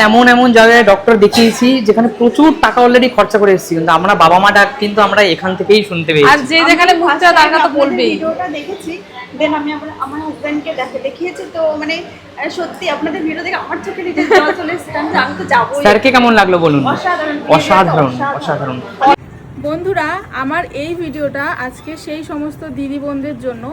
এমন এমন জায়গায় ডক্টর দেখিয়েছি যেখানে প্রচুর টাকা অলরেডি খরচা করে এসেছি, কিন্তু আমরা বাবা মা ডাক কিন্তু আমরা এখান থেকেই শুনতে পেয়েছি। আর যে যেখানে ভুগতে তার কথা বলবেই। ভিডিওটা দেখেছি, দেন আমি আমার হাজবেন্ডকে দেখিয়েছি, তো মানে সত্যি আপনাদের ভিডিও দেখে আমার চোখে নিজের জল চলে এসেছে, আমি তো যাবোই। স্যারকে কেমন লাগলো বলুন? অসাধারণ অসাধারণ অসাধারণ। বন্ধুরা, আমার এই ভিডিওটা আজকে সেই সমস্ত দিদি বোনদের জন্য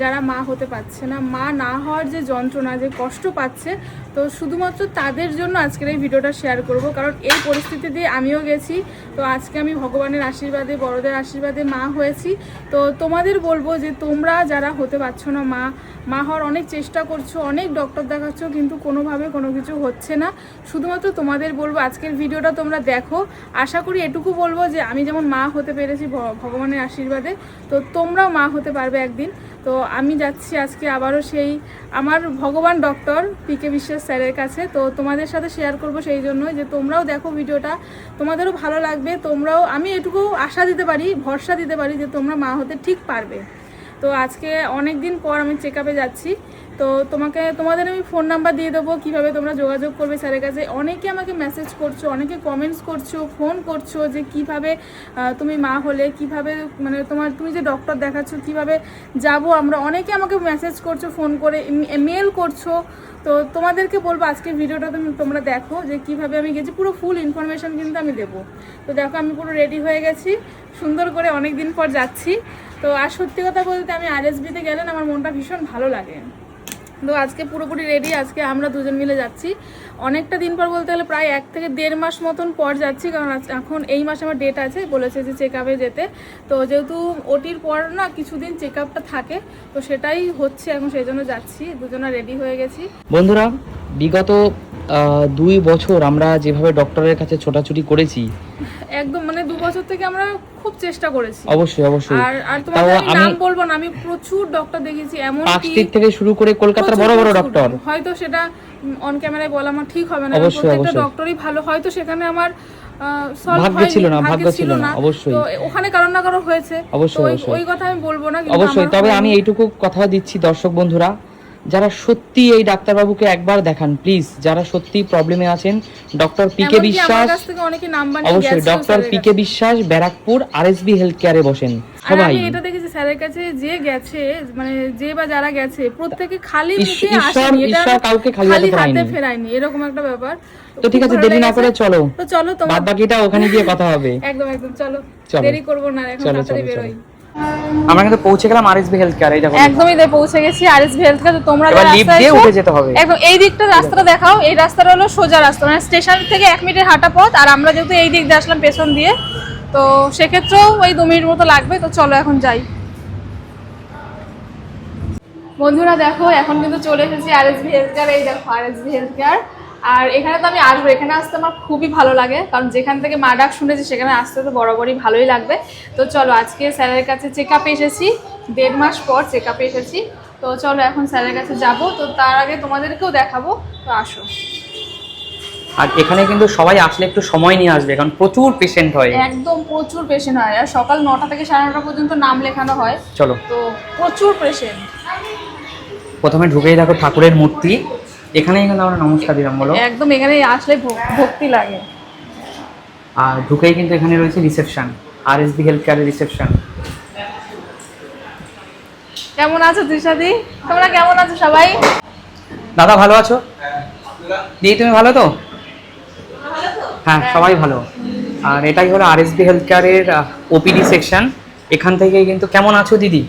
যারা মা হতে পারছে না, মা না হওয়ার যে যন্ত্রণা, যে কষ্ট পাচ্ছে, তো শুধুমাত্র তাদের জন্য আজকের এই ভিডিওটা শেয়ার করব। কারণ এই পরিস্থিতি দিয়ে আমিও গেছি। তো আজকে আমি ভগবানের আশীর্বাদে, বড়দের আশীর্বাদে মা হয়েছি। তো তোমাদের বলবো যে তোমরা যারা হতে পারছো না মা হওয়ার অনেক চেষ্টা করছো, অনেক ডক্টর দেখাচ্ছ, কিন্তু কোনোভাবে কোনো কিছু হচ্ছে না। শুধুমাত্র তোমাদের বলবো আজকের ভিডিওটা তোমরা দেখো। আশা করি এটুকু বলবো যে আমি যেমন মা হতে পেরেছি ভগবানের আশীর্বাদে, তো তোমরাও মা হতে পারবে একদিন। তো আমি যাচ্ছি আজকে আবারও সেই আমার ভগবান ডক্টর পিকে বিশ্বাস স্যারের কাছে। তো তোমাদের সাথে শেয়ার করব সেই জন্যই যে তোমরাও দেখো ভিডিওটা, তোমাদেরও ভালো লাগবে। তোমরাও, আমি এটুকু আশা দিতে পারি, ভরসা দিতে পারি যে তোমরা মা হতে ঠিক পারবে। তো আজকে অনেক দিন পর আমি চেক আপে যাচ্ছি। তো তোমাদের আমি ফোন নাম্বার দিয়ে দেবো, কীভাবে তোমরা যোগাযোগ করবে স্যারের কাছে। অনেকে আমাকে মেসেজ করছো, অনেকে কমেন্টস করছো, ফোন করছো যে কিভাবে তুমি মা হলে, কিভাবে মানে তুমি যে ডক্টর দেখাচ্ছ কিভাবে যাব আমরা। অনেকে আমাকে মেসেজ করছো, ফোন করে, মেল করছো। তো তোমাদেরকে বলবো আজকে ভিডিওটা তোমরা দেখো যে কিভাবে আমি গেছি, পুরো ফুল ইনফরমেশান কিন্তু আমি দেবো। তো দেখো আমি পুরো রেডি হয়ে গেছি, সুন্দর করে অনেক দিন পর যাচ্ছি। তো আর সত্যি কথা বলতে আমি RSBতে গেলে আমার মনটা ভীষণ ভালো লাগে। তো আজকে পুরোপুরি রেডি, আজকে আমরা দুজন মিলে যাচ্ছি। অনেকটা দিন পর বলতে গেলে প্রায় 1 থেকে 1.5 মাস মতন পর যাচ্ছি, কারণ এখন এই মাসে আমার ডেট আছে, বলেছে যে চেক আপে যেতে। তো যেহেতু ওটির পর না কিছুদিন চেক আপটা থাকে, তো সেটাই হচ্ছে এখন, সেই জন্য যাচ্ছি, দুজনে রেডি হয়ে গেছি। বন্ধুরা, বিগত 2 বছর আমরা যেভাবে ডক্টরের কাছে ছোটাছুটি করেছি, একদম মানে 2 বছর থেকে আমরা খুব চেষ্টা করেছি। অবশ্যই অবশ্যই। আর তোমাদের আমি নাম বলবো না, আমি প্রচুর ডক্টর দেখেছি, এমন কি পাঁচটির থেকে শুরু করে কলকাতার বড় বড় ডক্টর। হয়তো সেটা অন ক্যামেরায় বলা আমার ঠিক হবে না, প্রত্যেকটা ডক্টরই ভালো, হয়তো সেখানে আমার ভাগ্য ছিল না অবশ্যই, তো ওখানে কারণ না কারণ হয়েছে, অবশ্যই ওই কথা আমি বলবো না, অবশ্যই। তবে আমি এইটুকু কথা দিচ্ছি দর্শক বন্ধুরা, যারা সত্যি এই ডাক্তারবাবুকে একবার দেখান প্লিজ, যারা সত্যি প্রবলেমে আছেন, ডক্টর পিকে বিশ্বাস, অবশ্যই ডক্টর পিকে বিশ্বাস, ব্যারাকপুর RSB হেলথ কেয়ারে বসেন সবাই। আমি এটা দেখেছি স্যারের কাছে যে গেছে, মানে যে বা যারা গেছে প্রত্যেকে খালি মুখে আসেনি, এটা কাউকে খালি হাতে ফেরায়নি, এরকম একটা ব্যাপার। তো ঠিক আছে, দেরি না করে চলো, তো চলো বাদ বাকিটা ওখানে গিয়ে কথা হবে। একদম চলো, দেরি করব না, এখন তাড়াতাড়ি বেরোই। আমরা কিন্তু পৌঁছে গেলাম RSB হেলথ কেয়ার, এই দেখো একদমই পৌঁছে গেছি RSB হেলথ কেয়ার। তোমরা এবার লিফট দিয়ে উঠে যেতে হবে একদম। এই দিকটা রাস্তাটা দেখাও, এই রাস্তাটা হলো সোজা রাস্তা, মানে স্টেশন থেকে 1 মিনিটের হাঁটা পথ। আর আমরা যেহেতু এই দিক দিয়ে আসলাম পেছন দিয়ে, তো সেক্ষেত্রেও ওই 2 মিনিট মতো লাগবে। তো চলো এখন যাই। বন্ধুরা দেখো, এখন কিন্তু চলে এসেছি RSB হেলথ কেয়ার। এই দেখো RSB হেলথ কেয়ার। আর এখানে তো আমি আসবো, এখানে আসতে আমার খুবই ভালো লাগে, কারণ যেখান থেকে মা ডাক শুনেছি সেখানে আসতে তো বরাবরই ভালোই লাগবে। তো চলো, আজকে স্যারের কাছে চেক আপে এসেছি, 1.5 মাস পর চেক আপে এসেছি। তো চলো এখন স্যারের কাছে যাব। তো তার আগে তোমাদেরকেও দেখাবো, তো আসো। আর এখানে কিন্তু সবাই আসলে একটু সময় নিয়ে আসবে, কারণ প্রচুর পেশেন্ট হয়, একদম প্রচুর পেশেন্ট হয়। আর সকাল 9টা থেকে 9:30 পর্যন্ত নাম লেখানো হয়। চলো, তো প্রচুর পেশেন্ট। প্রথমে ঢুকেই দেখো ঠাকুরের মূর্তি, এখানেই কিন্তু আমরা নমস্কার দিলাম, বলো একদম এখানে আসলে ভক্তি লাগে। আর ঢুকেই কিন্তু এখানে রয়েছে রিসেপশন, RSB হেলথ কেয়ারের রিসেপশন। কেমন আছো তৃষাদি? তোমরা কেমন আছো সবাই? দাদা ভালো আছো? দিদি তুমি ভালো তো? হ্যাঁ সবাই ভালো। আর এটাই হলো RSB হেলথ কেয়ারের OPD সেকশন। এখান থেকেই কিন্তু, কেমন আছো দিদি?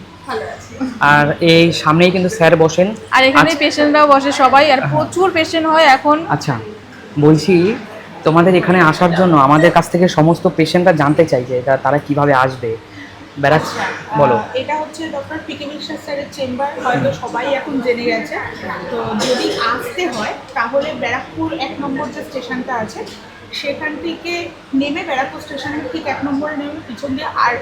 আর এই সামনেই কিন্তু স্যার বসেন, আর এখানে পেশেন্টরাও বসে সবাই, আর প্রচুর পেশেন্ট হয় এখন। আচ্ছা বলছি, তোমাদের এখানে আসার জন্য আমাদের কাছ থেকে সমস্ত পেশেন্টরা জানতে চাই যে তারা কিভাবে আসবে। বলো। এটা হচ্ছে ডক্টর পিকে বিশ্বাস স্যারের চেম্বার, হয়তো সবাই এখন জেনে গেছে। তো যদি আসতে হয় তাহলে ব্যারাকপুর 1 নম্বর যে স্টেশনটা আছে সেখান থেকে নেমে, ব্যারাকপুর স্টেশনের ঠিক 1 নম্বরে নেমে পিছন দিয়ে, আর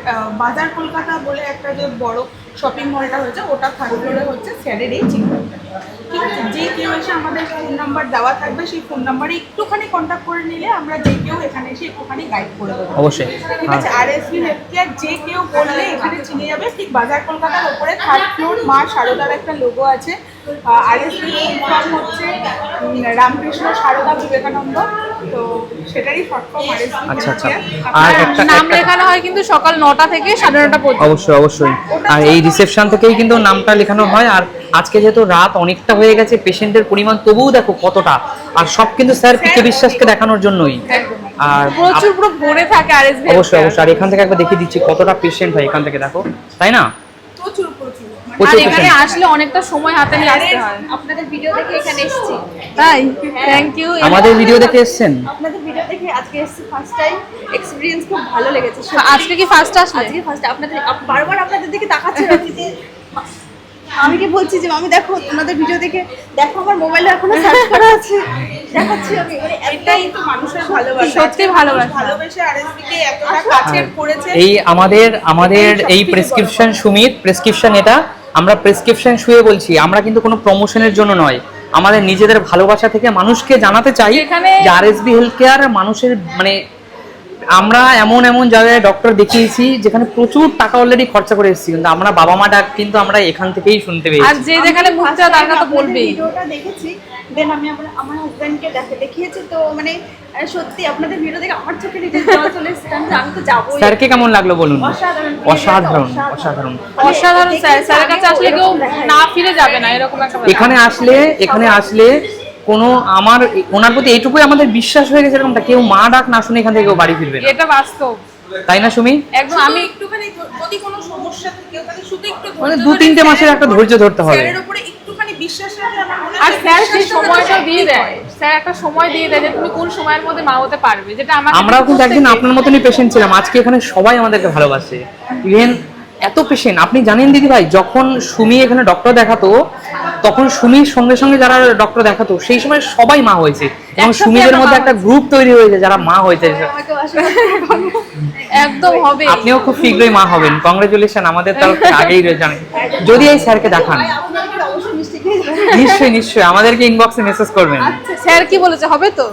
বাজার কলকাতা বলে একটা যে বড় শপিং মলটা হয়েছে, ওটা 3rd ফ্লোরে হচ্ছে স্যারের এই চেম্বারটা। ঠিক আছে, যে কেউ এসে আমাদের ফোন নাম্বার দেওয়া থাকবে, সেই ফোন নাম্বারে একটুখানি কন্ট্যাক্ট করে নিলে আমরা যে কেউ এখানে এসে একটুখানি গাইড করে দেবো। অবশ্যই। ঠিক আছে, আরএসবি হেলথ কেয়ার যে কেউ বললে এখানে চিনে যাবে। ঠিক বাজার কলকাতার ওপরে 3rd ফ্লোর, মা শারদার একটা লোগো আছে। আরএসবি ফার্ম হচ্ছে রামকৃষ্ণ সারদা বিবেকানন্দ, তো সেটারই শর্ট ফর্ম আরএসবি। আচ্ছা আচ্ছা। আর নাম লেখানো হয় কিন্তু সকাল 9টা থেকে 9:30 পর্যন্ত। অবশ্যই অবশ্যই। আর এই রিসেপশন থেকেই কিন্তু নামটা লেখানো হয়। আর আজকে যেহেতু রাত অনেকটা হয়ে গেছে, পেশেন্টের পরিমাণ তবুও দেখো কতটা, আর সব কিন্তু স্যার পিকে বিশ্বাসকে দেখানোর জন্যই। আর প্রচুর পুরো ভরে থাকে আরএসবি। অবশ্যই অবশ্যই। আর এখান থেকে একবার দেখিয়ে দিচ্ছি কতটা পেশেন্ট হয় এখান থেকে, দেখো, তাই না? প্রচুর প্রচুর আর এখানে আসলে অনেকটা সময় হাতে নিয়ে আসতে হয়। আপনাদের ভিডিও দেখে এখানে এসেছি। তাই থ্যাংক ইউ। আমাদের ভিডিও দেখে এসেছেন? আপনাদের ভিডিও দেখে আজকে এসেছি, ফার্স্ট টাইম, এক্সপেরিয়েন্স খুব ভালো লেগেছে। আজকে কি ফার্স্ট আসলে? আজকে ফার্স্ট আপনাদের বারবার আপনাদের দিকে তাকাচ্ছেন আপনি যে আমি কি বলছি যে আমি দেখো তোমাদের ভিডিও দেখে দেখো আমার মোবাইলে এখনো সার্চ করা আছে, দেখাচ্ছি আমি, মানে এটাই তো মানুষের ভালোবাসা। সত্যি ভালোবাসা। ভালোবেসে আরএসবি কে এতটা কাছে করেছে। এই আমাদের এই প্রেসক্রিপশন সুমিত প্রেসক্রিপশন, এটা আমরা প্রেসক্রিপশন শুয়ে বলছি, আমরা কিন্তু কোনো প্রমোশনের জন্য নয়, আমাদের নিজেদের ভালোবাসা থেকে মানুষকে জানাতে চাই এখানে- যে আরএসবি হেলথ কেয়ার মানুষের মানে আমরা এমন এমন জায়গায় ডক্টর দেখিয়েছি যেখানে প্রচুর টাকা অলরেডি খরচা করে এসেছি, কিন্তু আমরা বাবা মা ডাক কিন্তু আমরা এখান থেকেই শুনতে আর পেয়েছি। যে যেখানে মুখটা তার কথা বলবেই। ভিডিওটা দেখেছি, দেন আমি আমার হাজবেন্ডকে দেখিয়েছি, তো মানে সত্যি আপনাদের ভিডিও দেখে আমার চোখে নিজের জল চলে এসেছে। আমি তো যাবোই। স্যারকে কেমন লাগলো বলুন? অসাধারণ, অসাধারণ অসাধারণ। অসাধারণ স্যার, স্যারের কাছে আসলে কেউ না ফিরে যাবে না, এরকম একটা ব্যাপার। এখানে আসলে কোনো আমার ওনার প্রতি এইটুকুই আমাদের বিশ্বাস হয়ে গেছে, এরকমটা কেউ মা ডাক না শুনে এখান থেকে কেউ বাড়ি ফিরবে না, এটা বাস্তব, তাই না সুমি? একদম। আমি একটুখানি যদি কোনো সমস্যা থাকে তাহলে শুধু একটু মানে ধৈর্য 2-3 ধরে মাসের একটা ধৈর্য ধরতে হবে। স্যারের উপরে একটুখানি বিশ্বাস রাখলে আমার মনে হয় আর স্যার সেই বিশ্বাসটা সময়টা দিয়ে সত্যি দেয়, হয়। স্যার একটা সময় দিয়ে দেয় যে তুমি কোন সময়ের মধ্যে মা হতে পারবে, যেটা আমাদের আমরাও কিন্তু একদিন আপনার মতনই পেশেন্ট ছিলাম, আজকে এখানে সবাই আমাদেরকে ভালোবাসে। ইভেন এত পেশেন্ট, আপনি জানেন দিদি ভাই, যখন সুমি এখানে ডক্টর দেখাতো তখন সুমির সঙ্গে সঙ্গে যারা ডক্টর দেখাতো সেই সময় সবাই মা হয়েছে, এবং একসাথে সুমিদের আমরা মধ্যে মা একটা গ্রুপ তৈরি হয়েছে যারা মা হয়েছে। আমাকে আশীর্বাদ করুন। একদম হবে। আপনিও খুব শীঘ্রই মা হবেন, কংগ্রেচুলেশন আমাদের তরফ থেকে আগেই জানেন। যদি এই স্যারকে দেখান, আপনাদের অবশ্যই মিষ্টি খেয়ে যাবেন। নিশ্চয়ই নিশ্চয়ই আমাদেরকে ইনবক্সে মেসেজ করবেন। স্যার কি বলেছে, হবে তো?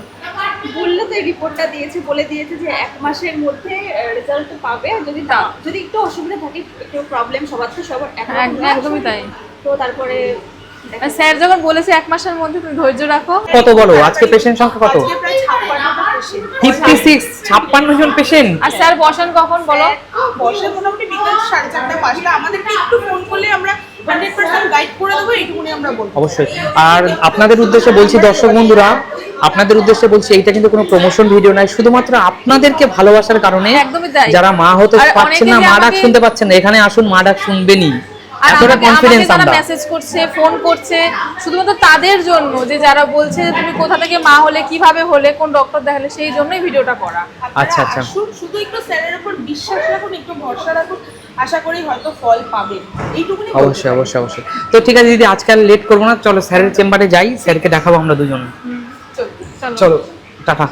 বললো তো এই রিপোর্টটা দিয়েছে, বলে দিয়েছে যে 1 মাসের মধ্যে রেজাল্ট পাবে, যদি একটু অসুবিধা থাকে, একটু প্রবলেম সবার তো সবার একদমই তাই। তো তারপরে আর স্যার যখন বলেছে 1 মাসের মধ্যে তুমি ধৈর্য রাখো। কত বলো আজকে পেশেন্ট সংখ্যা কত? আজকে প্রায় 56টা পেশেন্ট। 56 জন পেশেন্ট। আর স্যার বসেন কখন বলো? বসে মোটামুটি বিকাল 4:30-5টা। আমাদেরকে একটু ফোন করলে আমরা 100% গাইড করে দেবো, এইটুকুনি আমরা বলবো। অবশ্যই। আর আপনাদের উদ্দেশ্যে বলছি দর্শক বন্ধুরা, আপনাদের উদ্দেশ্যে বলছি এইটা কিন্তু কোনো প্রমোশন ভিডিও নয়, শুধুমাত্র আপনাদেরকে ভালোবাসার কারণে একদমই তাই। যারা মা হতে আর পারছেন না, অনেকে যে মা ডাক আমাকে- শুনতে পাচ্ছেন না, এখানে আসুন, মা ডাক শুনবেনই, আর এতটা কনফিডেন্স যারা আমরা। মেসেজ করছে, ফোন করছে, শুধুমাত্র তাদের জন্য, যে যারা বলছে যে তুমি কোথা থেকে মা হলে, কিভাবে হলে, কোন ডক্টর দেখালে, সেই জন্যই ভিডিওটা করা। আচ্ছা আচ্ছা। আসুন, শুধু একটু স্যারের উপর বিশ্বাস রাখুন, একটু ভরসা রাখুন, আশা করি হয়তো ফল পাবেন, এইটুকুনি বলতে অবশ্যই পারি। অবশ্যই অবশ্যই। তো ঠিক আছে দিদি, আজকাল লেট করবো না, চলো স্যারের চেম্বারে যাই, স্যারকে দেখাবো আমরা দুজন। চলো। চলো টাটা।